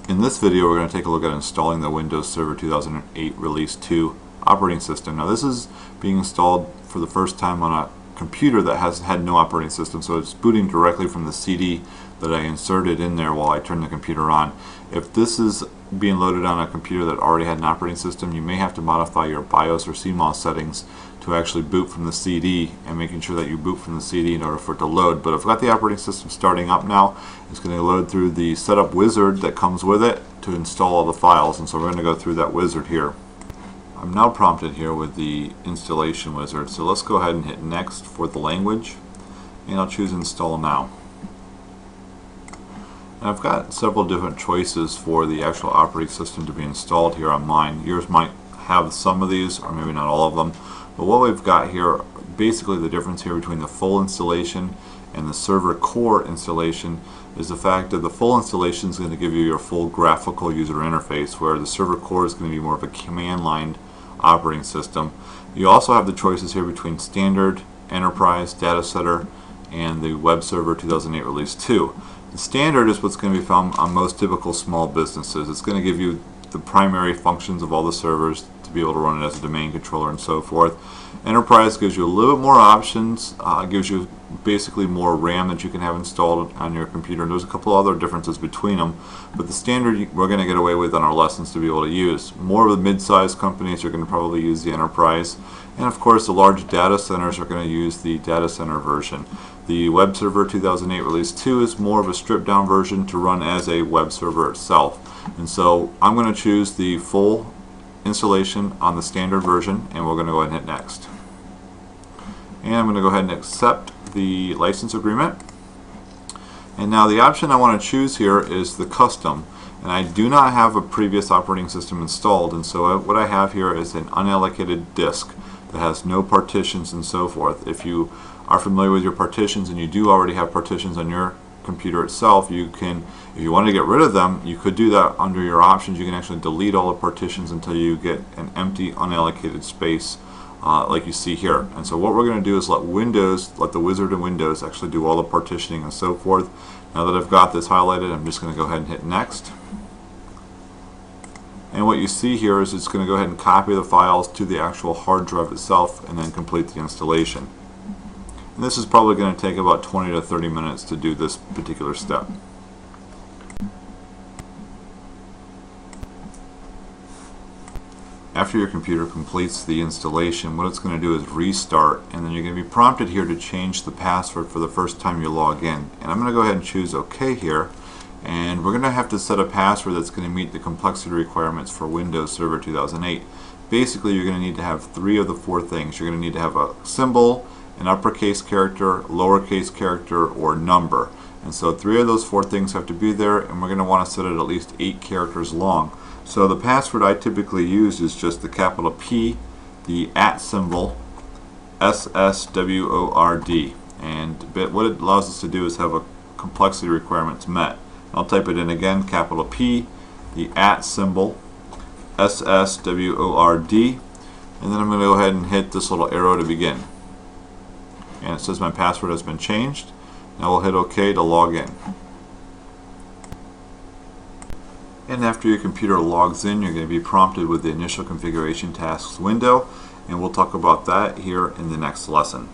In this video, we're going to take a look at installing the Windows Server 2008 Release 2 operating system. Now, this is being installed for the first time on a computer that has had no operating system, so it's booting directly from the CD that I inserted in there while I turn the computer on. If this is being loaded on a computer that already had an operating system, you may have to modify your BIOS or CMOS settings to actually boot from the CD, and making sure that you boot from the CD in order for it to load. But I've got the operating system starting up now. It's going to load through the setup wizard that comes with it to install all the files, and so we're going to go through that wizard here. I'm now prompted here with the installation wizard, so let's go ahead and hit next for the language, and I'll choose install now. And I've got several different choices for the actual operating system to be installed here on mine. Yours might have some of these, or maybe not all of them. But what we've got here, basically the difference here between the full installation and the server core installation, is the fact that the full installation is going to give you your full graphical user interface, where the server core is going to be more of a command line operating system. You also have the choices here between standard, enterprise, data center, and the web server 2008 release 2. The standard is what's going to be found on most typical small businesses. It's going to give you the primary functions of all the servers to be able to run it as a domain controller and so forth. Enterprise gives you a little bit more options, gives you basically more RAM that you can have installed on your computer, and there's a couple other differences between them, but the standard we're going to get away with on our lessons to be able to use. More of the mid-sized companies are going to probably use the enterprise, and of course the large data centers are going to use the data center version. The web server 2008 release 2 is more of a stripped down version to run as a web server itself, and so I'm going to choose the full installation on the standard version, and we're going to go ahead and hit next. And I'm going to go ahead and accept the license agreement. And now the option I want to choose here is the custom, and I do not have a previous operating system installed, and so what I have here is an unallocated disk that has no partitions and so forth. If you are familiar with your partitions and you do already have partitions on your computer itself, you can, if you want to get rid of them, you could do that under your options. You can actually delete all the partitions until you get an empty unallocated space like you see here. And so what we're going to do is let the wizard in Windows actually do all the partitioning and so forth. Now that I've got this highlighted, I'm just going to go ahead and hit next. And what you see here is it's going to go ahead and copy the files to the actual hard drive itself and then complete the installation. And this is probably going to take about 20 to 30 minutes to do this particular step. After your computer completes the installation, what it's going to do is restart, and then you're going to be prompted here to change the password for the first time you log in. And I'm going to go ahead and choose OK here, and we're going to have to set a password that's going to meet the complexity requirements for Windows Server 2008. Basically, you're going to need to have 3 of the 4 things. You're going to need to have a symbol, an uppercase character, lowercase character, or number. And so 3 of those 4 things have to be there, and we're going to want to set it at least 8 characters long. So the password I typically use is just the capital P, the @ symbol, SSWORD. And what it allows us to do is have a complexity requirements met. I'll type it in again, capital P, the @ symbol, SSWORD, and then I'm going to go ahead and hit this little arrow to begin. And it says my password has been changed. Now we'll hit OK to log in. And after your computer logs in, you're going to be prompted with the initial configuration tasks window, and we'll talk about that here in the next lesson.